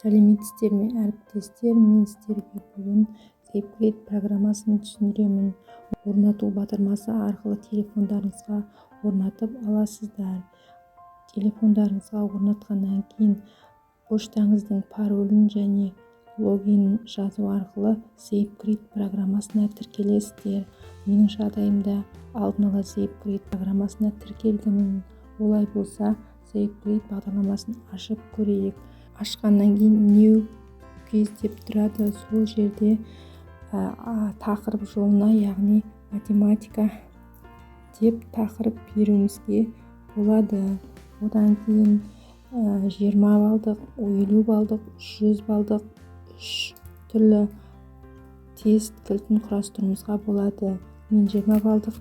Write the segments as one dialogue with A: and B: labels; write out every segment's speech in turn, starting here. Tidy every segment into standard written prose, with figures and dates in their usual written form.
A: сәлеметсіздер ме әріптестер, мен сіздерге бүгін SafeGrade программасын түсіндіремін. Орнату батырмасы арқылы телефондарыңызға орнатып аласыздар. Телефондарыңызға орнатқаннан кейін поштаңыздың паролін және логинін жазу арқылы SafeGrade программасына тіркелесіздер. Менің жағдайымда алдын ала SafeGrade программасына тіркелгенмін. Олай болса, SafeGrade бағдарламасын ашып көрейік. Ашқаннан кейін New Quiz деп тұрады. Сол жерде тақырып жолына, яғни математика деп тақырып беруімізге болады. Одан кейін 20 балдық, 50 балдық, 100 балдық 3 түрлі тест кілтін құрастыруымызға болады. Мен 20 балдық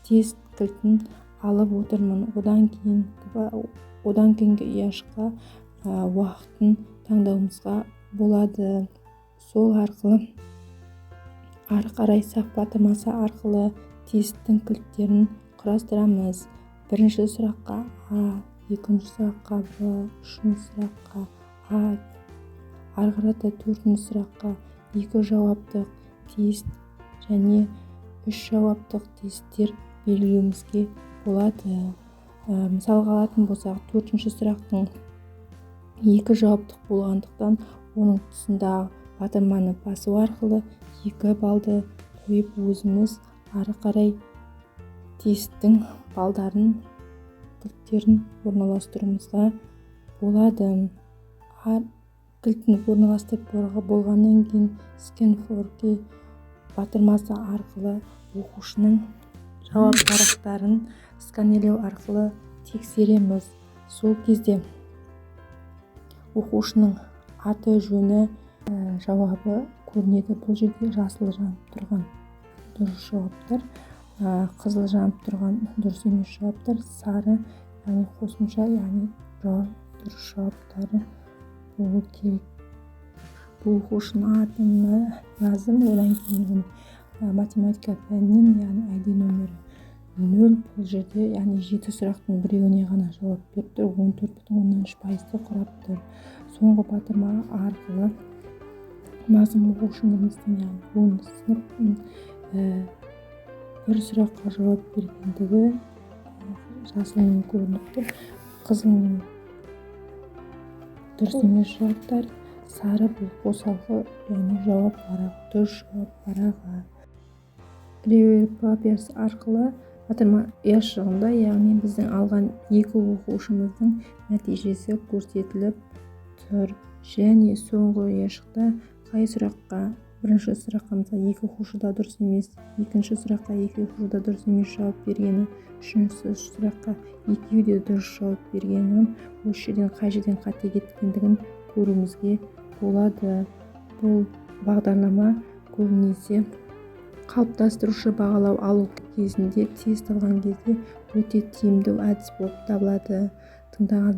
A: тест кілтін алып отырмын. Одан кейінгі ұяшыққа уақытын таңдауымызға болады. Сол арқылы ары қарай сақ батырмасы арқылы тесттің кілттерін құрастырамыз. Бірінші сұраққа А, екінші сұраққа Б, үшінші сұраққа А, ары қарата төртінші сұраққа 2 жауаптық тест және 3 жауаптық тесттер белгілеуімізге болады. Мысалға алатын болсақ, төртінші сұрақтың 2 жауаптық болғандықтан оның тұсындағы батырманы басу арқылы 2 балды қойып өзіміз ары қарай тесттің балдарын кілттерін орналастыруымызға болады. Кілтін орналастырып болғаннан кейін Scan for Key батырмасы арқылы оқушының жауап парақтарын сканерлеу арқылы тексереміз. Сол кезде оқушының аты, жөні, жауабы көрінеді. Бұл жерде жасыл жанып тұрған дұрыс жауаптар, қызыл жанып тұрған дұрыс емес жауаптар, сары яғни қосымша, яғни дұрыс жауаптары болу керек. Бұл оқушының атын жаздым. Одан кейін математика пәнінен, яғни ID нөмірі 0. Бұл жерде яғни 7 сұрақтың біреуіне ғана жауап беріп тұр. 14,3% құрап тұр. Соңғы батырма арқылы мазмұн оқушымыздың, яғни 10 сынып бір сұраққа жауап бергендігі жасылмен көрініп тұр. Қызылмен дұрыс емес жауаптар, сары бұл қосалқы, яғни жауап парағы, дұрыс жауап парағы. Clever Papers арқылы батырма ұяшығында, яғни біздің алған 2 оқушымыздың нәтижесі көрсетіліп тұр. Және соңғы ұяшықта қай сұраққа, бірінші сұраққа мысалы 2 оқушыда дұрыс емес, екінші сұраққа 2 оқушыда дұрыс емес жауап бергені, үшінші сұраққа 2 де дұрыс жауап бергені, осы жерден қай жерден қате кеткендігін көруімізге болады. Бұл бағдарлама көбінесе қалыптастырушы бағалау алу кезінде, тест алған кезде өте тиімді әдіс болып табылады. Тыңдаған